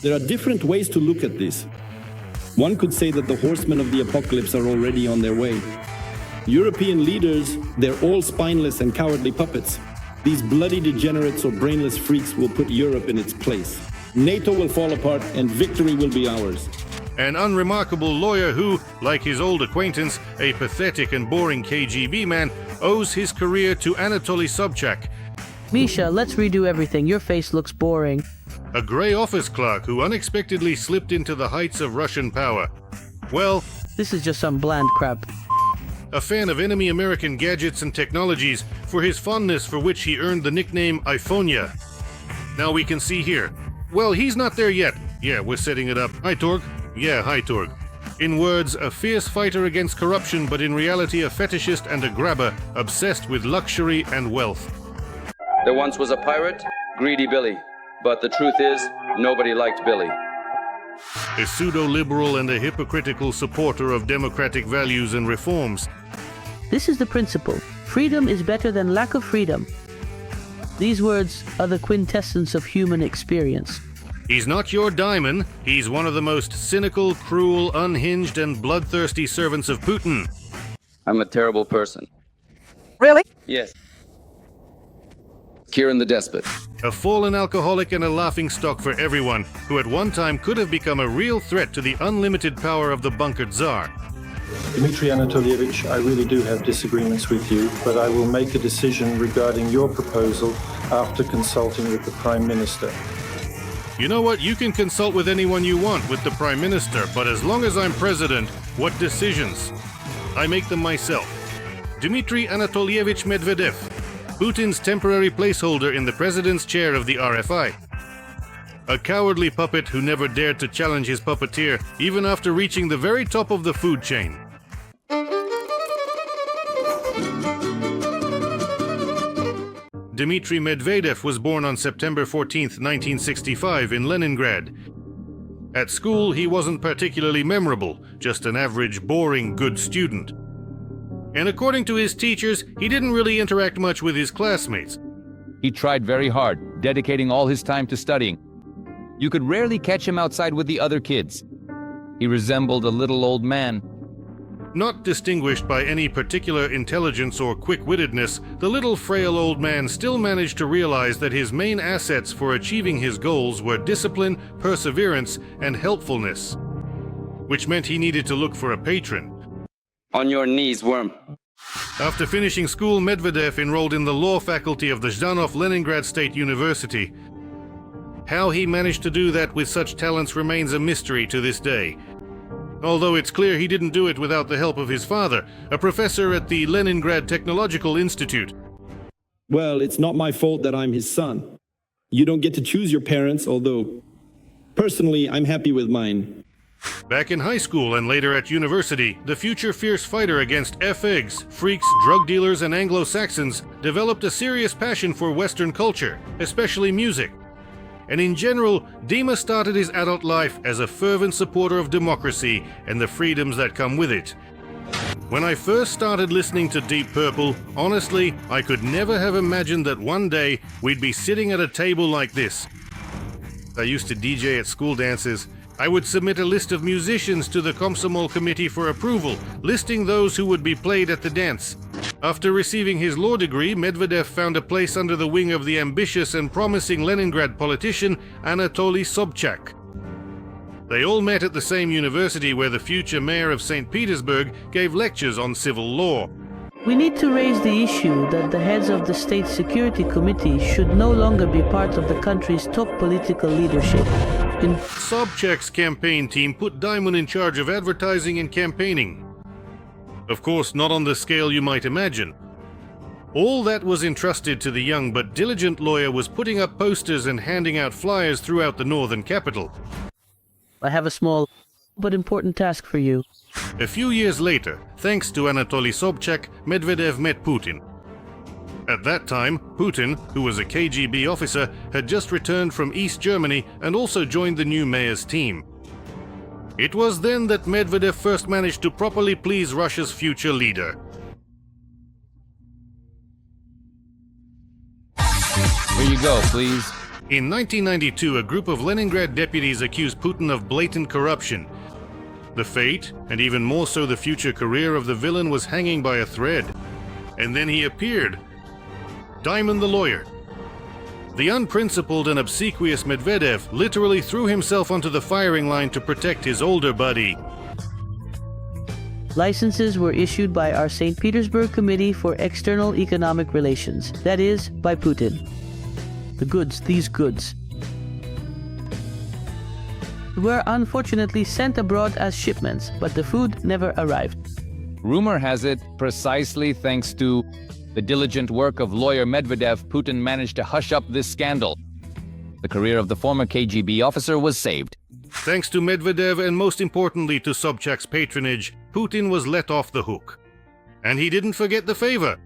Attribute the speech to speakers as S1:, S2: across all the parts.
S1: There are different ways to look at this. One could say that the horsemen of the apocalypse are already on their way. European leaders, they're all spineless and cowardly puppets. These bloody degenerates or brainless freaks will put Europe in its place. NATO will fall apart and victory will be ours.
S2: An unremarkable lawyer who, like his old acquaintance, a pathetic and boring KGB man, owes his career to Anatoly Sobchak,
S3: Misha, let's redo everything. Your face looks boring.
S2: a grey office clerk who unexpectedly slipped into the heights of Russian power. Well,
S3: This is just some bland crap.
S2: a fan of enemy American gadgets and technologies, for his fondness for which he earned the nickname iPhonia. Now we can see here. Well, he's not there yet. Yeah, we're setting it up. Hi, Torg. Yeah, hi, Torg. In words, a fierce fighter against corruption, but in reality a fetishist and a grabber, obsessed with luxury and wealth.
S4: There once was a pirate, Greedy Billy. But the truth is, nobody liked Billy.
S2: A pseudo-liberal and a hypocritical supporter of democratic values and reforms.
S3: This is the principle. Freedom is better than lack of freedom. These words are the quintessence of human experience.
S2: He's not your daimon. He's one of the most cynical, cruel, unhinged, and bloodthirsty servants of Putin.
S4: I'm a terrible person.
S5: Really?
S4: Yes. Kieran the Despot.
S2: A fallen alcoholic and a laughingstock for everyone, who at one time could have become a real threat to the unlimited power of the bunkered Tsar.
S6: Dmitry Anatolievich, I really do have disagreements with you, but I will make a decision regarding your proposal after consulting with the Prime Minister.
S2: You know what? You can consult with anyone you want with the Prime Minister, but as long as I'm president, what decisions? I make them myself. Dmitry Anatolievich Medvedev, Putin's temporary placeholder in the president's chair of the RFI. A cowardly puppet who never dared to challenge his puppeteer, even after reaching the very top of the food chain. Dmitry Medvedev was born on September 14, 1965 in Leningrad. At school, he wasn't particularly memorable, just an average, boring, good student. And according to his teachers, he didn't really interact much with his classmates.
S7: He tried very hard, dedicating all his time to studying. You could rarely catch him outside with the other kids. He resembled a little old man.
S2: Not distinguished by any particular intelligence or quick-wittedness, the little frail old man still managed to realize that his main assets for achieving his goals were discipline, perseverance, and helpfulness, which meant he needed to look for a patron.
S4: On your knees, worm.
S2: After finishing school, Medvedev enrolled in the law faculty of the Zhdanov Leningrad State University. How he managed to do that with such talents remains a mystery to this day. Although it's clear he didn't do it without the help of his father, a professor at the Leningrad Technological Institute.
S1: Well, it's not my fault that I'm his son. You don't get to choose your parents, although personally, I'm happy with mine.
S2: Back in high school and later at university, the future fierce fighter against F-eggs, freaks, drug dealers, and Anglo-Saxons developed a serious passion for Western culture, especially music. And in general, Dima started his adult life as a fervent supporter of democracy and the freedoms that come with it. When I first started listening to Deep Purple, honestly, I could never have imagined that one day we'd be sitting at a table like this. I used to DJ at school dances. I would submit a list of musicians to the Komsomol committee for approval, listing those who would be played at the dance. After receiving his law degree, Medvedev found a place under the wing of the ambitious and promising Leningrad politician Anatoly Sobchak. They all met at the same university where the future mayor of St. Petersburg gave lectures on civil law.
S3: We need to raise the issue that the heads of the State Security Committee should no longer be part of the country's top political leadership.
S2: Sobchak's campaign team put Diamond in charge of advertising and campaigning. Of course, not on the scale you might imagine. All that was entrusted to the young but diligent lawyer was putting up posters and handing out flyers throughout the northern capital.
S3: I have a small but important task for you.
S2: A few years later, thanks to Anatoly Sobchak, Medvedev met Putin. At that time, Putin, who was a KGB officer, had just returned from East Germany and also joined the new mayor's team. It was then that Medvedev first managed to properly please Russia's future leader.
S7: Here you go, please.
S2: In 1992, a group of Leningrad deputies accused Putin of blatant corruption. The fate, and even more so the future career of the villain, was hanging by a thread. And then he appeared. Diamond the lawyer. The unprincipled and obsequious Medvedev literally threw himself onto the firing line to protect his older buddy.
S3: Licenses were issued by our St. Petersburg Committee for External Economic Relations, that is, by Putin. The goods, these goods, were unfortunately sent abroad as shipments, but the food never arrived.
S7: Rumor has it, precisely thanks to the diligent work of lawyer Medvedev, Putin managed to hush up this scandal. The career of the former KGB officer was saved.
S2: Thanks to Medvedev and most importantly to Sobchak's patronage, Putin was let off the hook. And he didn't forget the favor.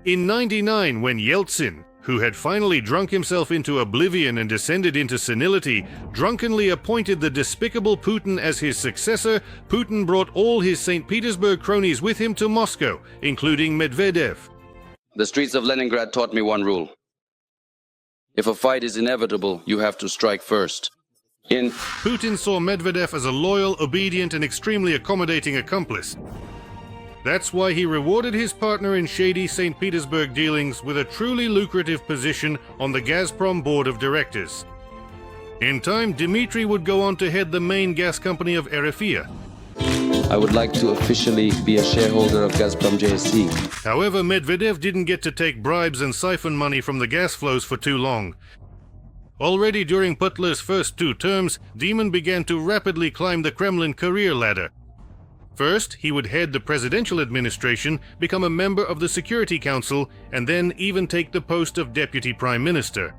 S2: In '99, when Yeltsin, who had finally drunk himself into oblivion and descended into senility, drunkenly appointed the despicable Putin as his successor, Putin brought all his St. Petersburg cronies with him to Moscow, including Medvedev.
S4: The streets of Leningrad taught me one rule. If a fight is inevitable, you have to strike first.
S2: Putin saw Medvedev as a loyal, obedient, and extremely accommodating accomplice. That's why he rewarded his partner in shady St. Petersburg dealings with a truly lucrative position on the Gazprom board of directors. In time, Dmitry would go on to head the main gas company of Erefia.
S4: I would like to officially be a shareholder of Gazprom JSC.
S2: However, Medvedev didn't get to take bribes and siphon money from the gas flows for too long. Already during Putler's first 2 terms, Demon began to rapidly climb the Kremlin career ladder. First, he would head the presidential administration, become a member of the Security Council, and then even take the post of deputy prime minister.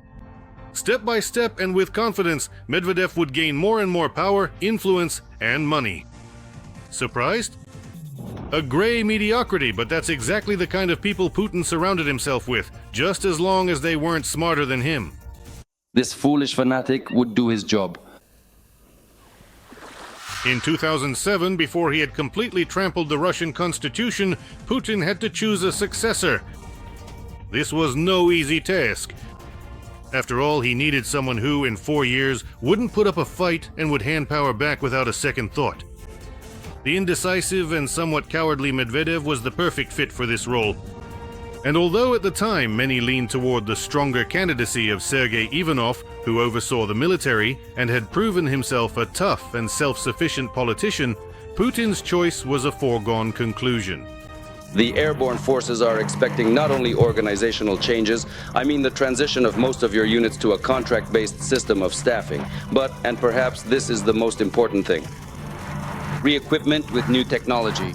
S2: Step by step and with confidence, Medvedev would gain more and more power, influence, and money. Surprised? A gray mediocrity, but that's exactly the kind of people Putin surrounded himself with, just as long as they weren't smarter than him.
S4: This foolish fanatic would do his job.
S2: In 2007, before he had completely trampled the Russian constitution, Putin had to choose a successor. This was no easy task. After all, he needed someone who, in 4 years, wouldn't put up a fight and would hand power back without a second thought. The indecisive and somewhat cowardly Medvedev was the perfect fit for this role. And although at the time many leaned toward the stronger candidacy of Sergei Ivanov, who oversaw the military and had proven himself a tough and self-sufficient politician, Putin's choice was a foregone conclusion.
S4: The airborne forces are expecting not only organizational changes, I mean the transition of most of your units to a contract-based system of staffing, but, and perhaps this is the most important thing, re-equipment with new technology.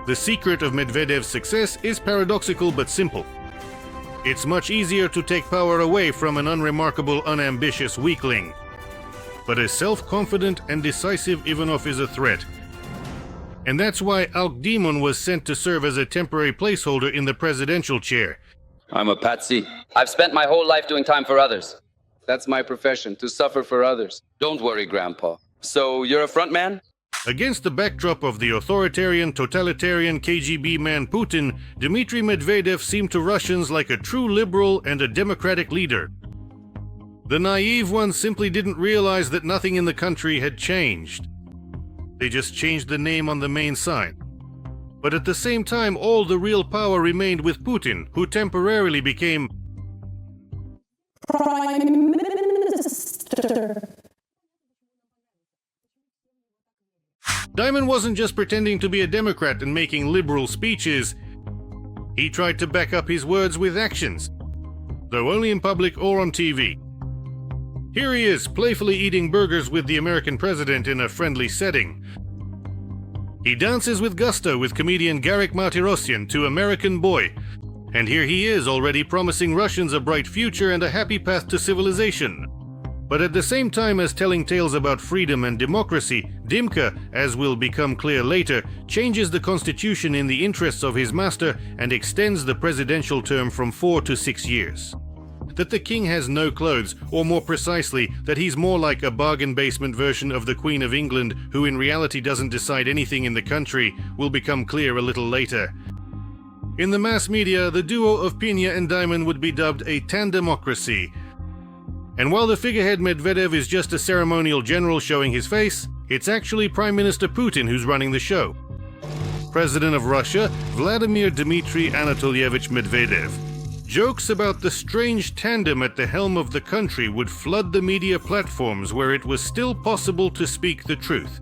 S2: The secret of Medvedev's success is paradoxical but simple. It's much easier to take power away from an unremarkable, unambitious weakling. But a self-confident and decisive Ivanov is a threat. And that's why Alk Demon was sent to serve as a temporary placeholder in the presidential chair.
S4: I'm a patsy. I've spent my whole life doing time for others. That's my profession, to suffer for others. Don't worry, Grandpa. So, you're a front man?
S2: Against the backdrop of the authoritarian, totalitarian KGB man Putin, Dmitry Medvedev seemed to Russians like a true liberal and a democratic leader. The naive ones simply didn't realize that nothing in the country had changed. They just changed the name on the main sign. But at the same time, all the real power remained with Putin, who temporarily became
S5: Prime Minister.
S2: Diamond wasn't just pretending to be a Democrat and making liberal speeches. He tried to back up his words with actions, though only in public or on TV. Here he is, playfully eating burgers with the American president in a friendly setting. He dances with gusto with comedian Garrick Martirosyan to American Boy. And here he is, already promising Russians a bright future and a happy path to civilization. But at the same time as telling tales about freedom and democracy, Dimka, as will become clear later, changes the constitution in the interests of his master and extends the presidential term from 4 to 6 years. That the king has no clothes, or more precisely, that he's more like a bargain basement version of the Queen of England, who in reality doesn't decide anything in the country, will become clear a little later. In the mass media, the duo of Pina and Diamond would be dubbed a tandemocracy. And while the figurehead Medvedev is just a ceremonial general showing his face, it's actually Prime Minister Putin who's running the show. President of Russia, Vladimir Dmitry Anatolyevich Medvedev, jokes about the strange tandem at the helm of the country would flood the media platforms where it was still possible to speak the truth.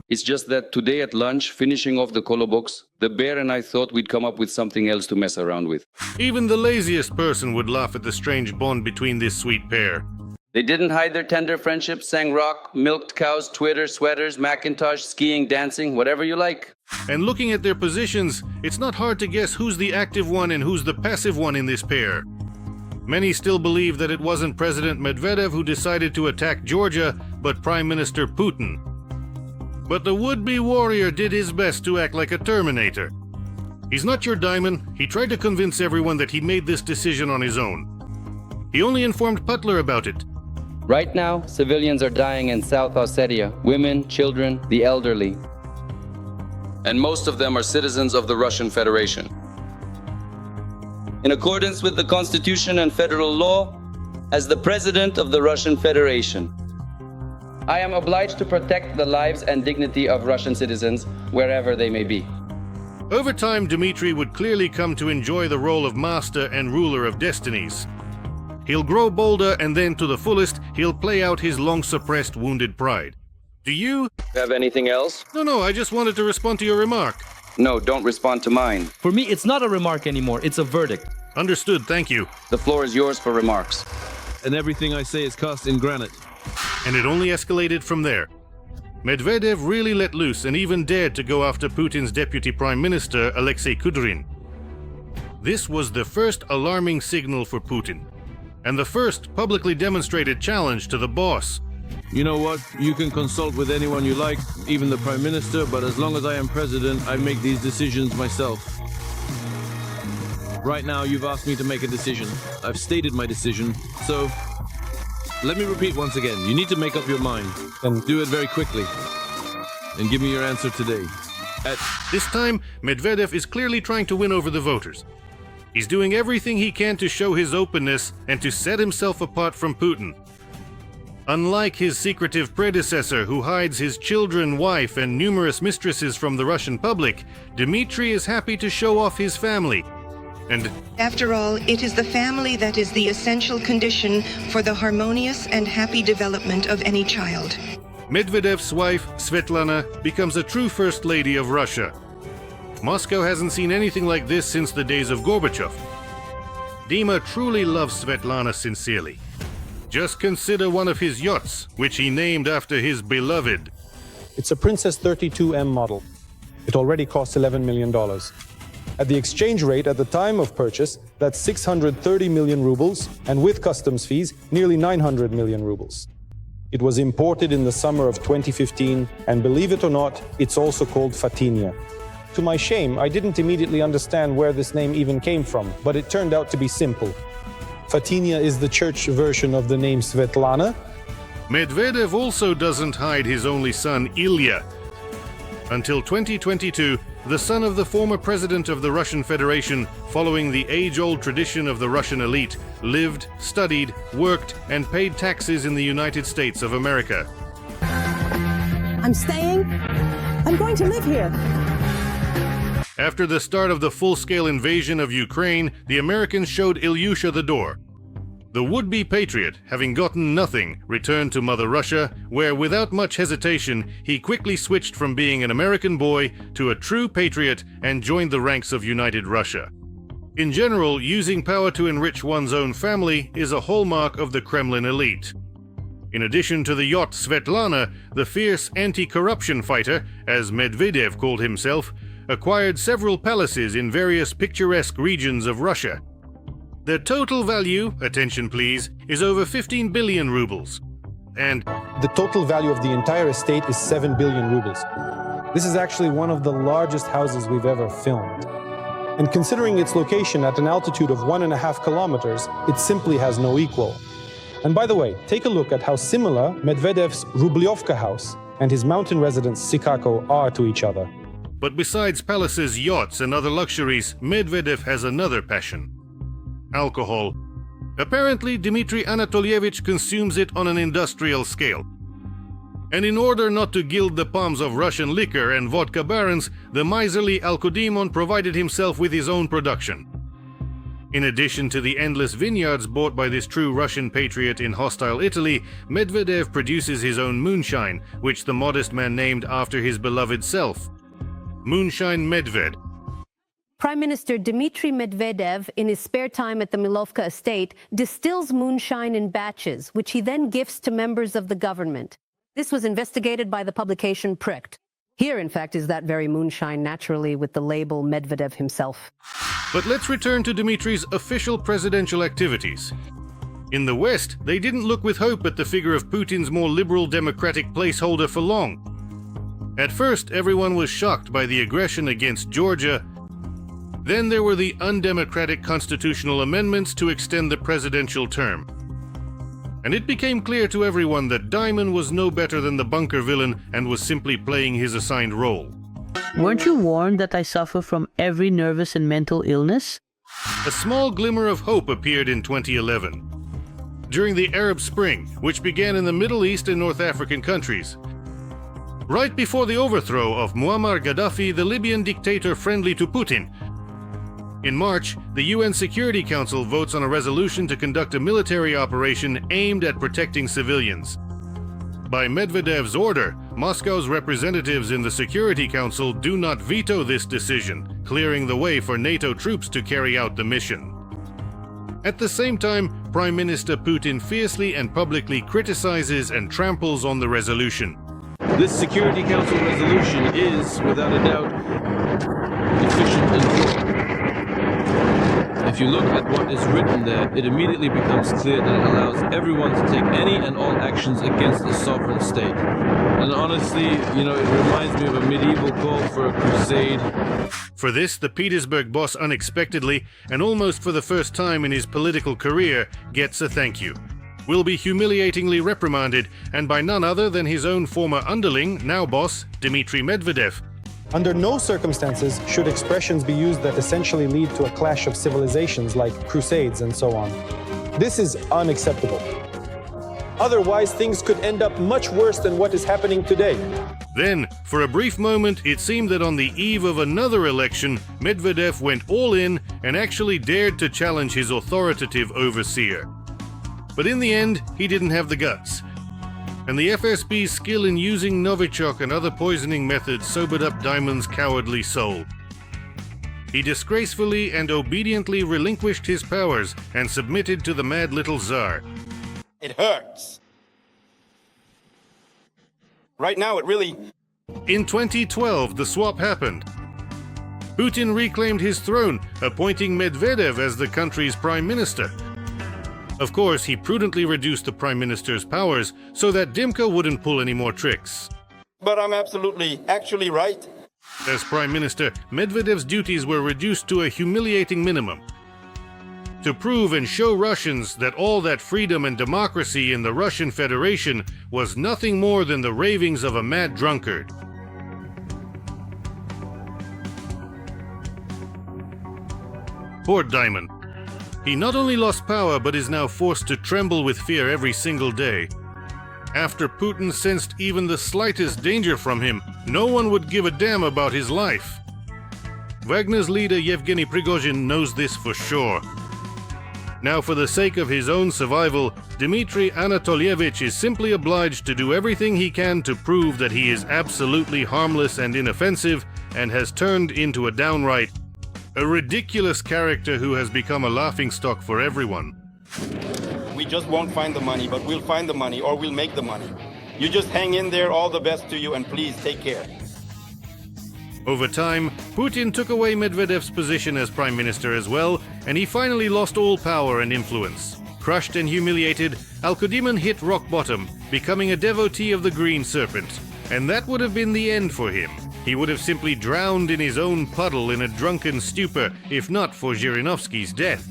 S4: It's just that today at lunch, finishing off the Kolobox, the bear and I thought we'd come up with something else to mess around with.
S2: Even the laziest person would laugh at the strange bond between this sweet pair.
S4: They didn't hide their tender friendship, sang rock, milked cows, Twitter, sweaters, Macintosh, skiing, dancing, whatever you like.
S2: And looking at their positions, it's not hard to guess who's the active one and who's the passive one in this pair. Many still believe that it wasn't President Medvedev who decided to attack Georgia, but Prime Minister Putin. But the would-be warrior did his best to act like a Terminator. He's not your diamond. He tried to convince everyone that he made this decision on his own. He only informed Putler about it.
S4: Right now, civilians are dying in South Ossetia, women, children, the elderly. And most of them are citizens of the Russian Federation. In accordance with the Constitution and federal law, as the President of the Russian Federation, I am obliged to protect the lives and dignity of Russian citizens wherever they may be.
S2: Over time, Dmitry would clearly come to enjoy the role of master and ruler of destinies. He'll grow bolder, and then to the fullest, he'll play out his long-suppressed wounded pride. Do you
S4: have anything else?
S2: No, I just wanted to respond to your remark.
S4: No, don't respond to mine.
S8: For me, it's not a remark anymore, it's a verdict.
S2: Understood, thank you.
S4: The floor is yours for remarks.
S9: And everything I say is cast in granite.
S2: And it only escalated from there. Medvedev really let loose and even dared to go after Putin's deputy prime minister, Alexei Kudrin. This was the first alarming signal for Putin, and the first publicly demonstrated challenge to the boss.
S9: You know what? You can consult with anyone you like, even the Prime Minister, but as long as I am president, I make these decisions myself. Right now, you've asked me to make a decision. I've stated my decision, so let me repeat once again. You need to make up your mind, and do it very quickly. And give me your answer today.
S2: This time, Medvedev is clearly trying to win over the voters. He's doing everything he can to show his openness and to set himself apart from Putin. Unlike his secretive predecessor, who hides his children, wife, and numerous mistresses from the Russian public, Dmitry is happy to show off his family. And
S10: after all, it is the family that is the essential condition for the harmonious and happy development of any child.
S2: Medvedev's wife, Svetlana, becomes a true First Lady of Russia. Moscow hasn't seen anything like this since the days of Gorbachev. Dima truly loves Svetlana sincerely. Just consider one of his yachts, which he named after his beloved.
S11: It's a Princess 32M model. It already costs $11 million. At the exchange rate at the time of purchase, that's 630 million rubles, and with customs fees, nearly 900 million rubles. It was imported in the summer of 2015, and believe it or not, it's also called Fatinia. To my shame, I didn't immediately understand where this name even came from, but it turned out to be simple. Fatinia is the church version of the name Svetlana.
S2: Medvedev also doesn't hide his only son, Ilya. Until 2022, the son of the former president of the Russian Federation, following the age-old tradition of the Russian elite, lived, studied, worked, and paid taxes in the United States of America.
S5: I'm staying. I'm going to live here.
S2: After the start of the full-scale invasion of Ukraine, the Americans showed Ilyusha the door. The would-be patriot, having gotten nothing, returned to Mother Russia, where without much hesitation, he quickly switched from being an American boy to a true patriot and joined the ranks of United Russia. In general, using power to enrich one's own family is a hallmark of the Kremlin elite. In addition to the yacht Svetlana, the fierce anti-corruption fighter, as Medvedev called himself, acquired several palaces in various picturesque regions of Russia. Their total value, attention please, is over 15 billion rubles. And
S11: the total value of the entire estate is 7 billion rubles. This is actually one of the largest houses we've ever filmed. And considering its location at an altitude of 1.5 kilometers, it simply has no equal. And by the way, take a look at how similar Medvedev's Rublyovka house and his mountain residence Sikako are to each other.
S2: But besides palaces, yachts, and other luxuries, Medvedev has another passion: alcohol. Apparently, Dmitry Anatolievich consumes it on an industrial scale. And in order not to gild the palms of Russian liquor and vodka barons, the miserly Alkodimon provided himself with his own production. In addition to the endless vineyards bought by this true Russian patriot in hostile Italy, Medvedev produces his own moonshine, which the modest man named after his beloved self. Moonshine Medved.
S12: Prime Minister Dmitry Medvedev, in his spare time at the Milovka estate, distills moonshine in batches, which he then gifts to members of the government. This was investigated by the publication Pricked. Here, in fact, is that very moonshine, naturally with the label Medvedev himself.
S2: But let's return to Dmitry's official presidential activities. In the West, they didn't look with hope at the figure of Putin's more liberal democratic placeholder for long. At first, everyone was shocked by the aggression against Georgia. Then there were the undemocratic constitutional amendments to extend the presidential term. And it became clear to everyone that Diamond was no better than the bunker villain and was simply playing his assigned role.
S3: Weren't you warned that I suffer from every nervous and mental illness?
S2: A small glimmer of hope appeared in 2011. During the Arab Spring, which began in the Middle East and North African countries. Right before the overthrow of Muammar Gaddafi, the Libyan dictator friendly to Putin. In March, the UN Security Council votes on a resolution to conduct a military operation aimed at protecting civilians. By Medvedev's order, Moscow's representatives in the Security Council do not veto this decision, clearing the way for NATO troops to carry out the mission. At the same time, Prime Minister Putin fiercely and publicly criticizes and tramples on the resolution.
S9: This Security Council resolution is, without a doubt, deficient in form. If you look at what is written there, it immediately becomes clear that it allows everyone to take any and all actions against a sovereign state. And honestly, it reminds me of a medieval call for a crusade.
S2: For this, the Petersburg boss unexpectedly, and almost for the first time in his political career, gets a thank you. Will be humiliatingly reprimanded, and by none other than his own former underling, now boss, Dmitry Medvedev.
S11: Under no circumstances should expressions be used that essentially lead to a clash of civilizations like crusades and so on. This is unacceptable. Otherwise, things could end up much worse than what is happening today.
S2: Then, for a brief moment, it seemed that on the eve of another election, Medvedev went all in and actually dared to challenge his authoritative overseer. But in the end, he didn't have the guts. And the FSB's skill in using Novichok and other poisoning methods sobered up Diamond's cowardly soul. He disgracefully and obediently relinquished his powers and submitted to the mad little Tsar.
S13: It hurts. Right now, it really...
S2: In 2012, the swap happened. Putin reclaimed his throne, appointing Medvedev as the country's prime minister. Of course, he prudently reduced the prime minister's powers so that Dimka wouldn't pull any more tricks.
S13: But I'm actually right.
S2: As prime minister, Medvedev's duties were reduced to a humiliating minimum. To prove and show Russians that all that freedom and democracy in the Russian Federation was nothing more than the ravings of a mad drunkard. Poor Diamond. He not only lost power, but is now forced to tremble with fear every single day. After Putin sensed even the slightest danger from him, no one would give a damn about his life. Wagner's leader Yevgeny Prigozhin knows this for sure. Now, for the sake of his own survival, Dmitry Anatolievich is simply obliged to do everything he can to prove that he is absolutely harmless and inoffensive, and has turned into a ridiculous character who has become a laughingstock for everyone.
S13: We just won't find the money, but we'll find the money, or we'll make the money. You just hang in there, all the best to you, and please take care.
S2: Over time, Putin took away Medvedev's position as prime minister as well, and he finally lost all power and influence. Crushed and humiliated, Alkodimon hit rock bottom, becoming a devotee of the Green Serpent. And that would have been the end for him. He would have simply drowned in his own puddle in a drunken stupor, if not for Zhirinovsky's death.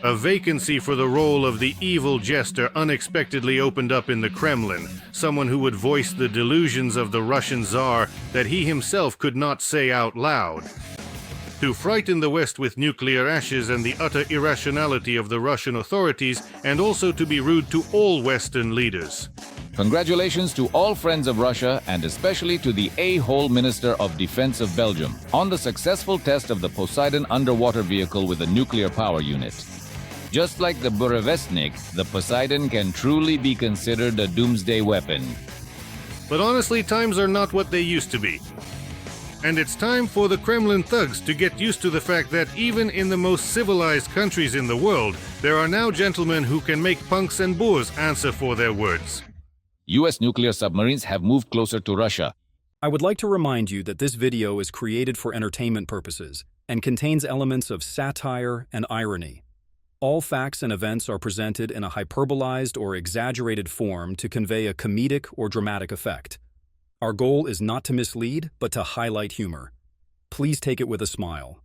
S2: A vacancy for the role of the evil jester unexpectedly opened up in the Kremlin, someone who would voice the delusions of the Russian Tsar that he himself could not say out loud. to frighten the West with nuclear ashes and the utter irrationality of the Russian authorities, and also to be rude to all Western leaders.
S7: Congratulations to all friends of Russia, and especially to the a-hole Minister of Defense of Belgium, on the successful test of the Poseidon underwater vehicle with a nuclear power unit. Just like the Burevestnik, the Poseidon can truly be considered a doomsday weapon.
S2: But honestly, times are not what they used to be. And it's time for the Kremlin thugs to get used to the fact that even in the most civilized countries in the world, there are now gentlemen who can make punks and boors answer for their words.
S7: US nuclear submarines have moved closer to Russia.
S14: I would like to remind you that this video is created for entertainment purposes and contains elements of satire and irony. All facts and events are presented in a hyperbolized or exaggerated form to convey a comedic or dramatic effect. Our goal is not to mislead, but to highlight humor. Please take it with a smile.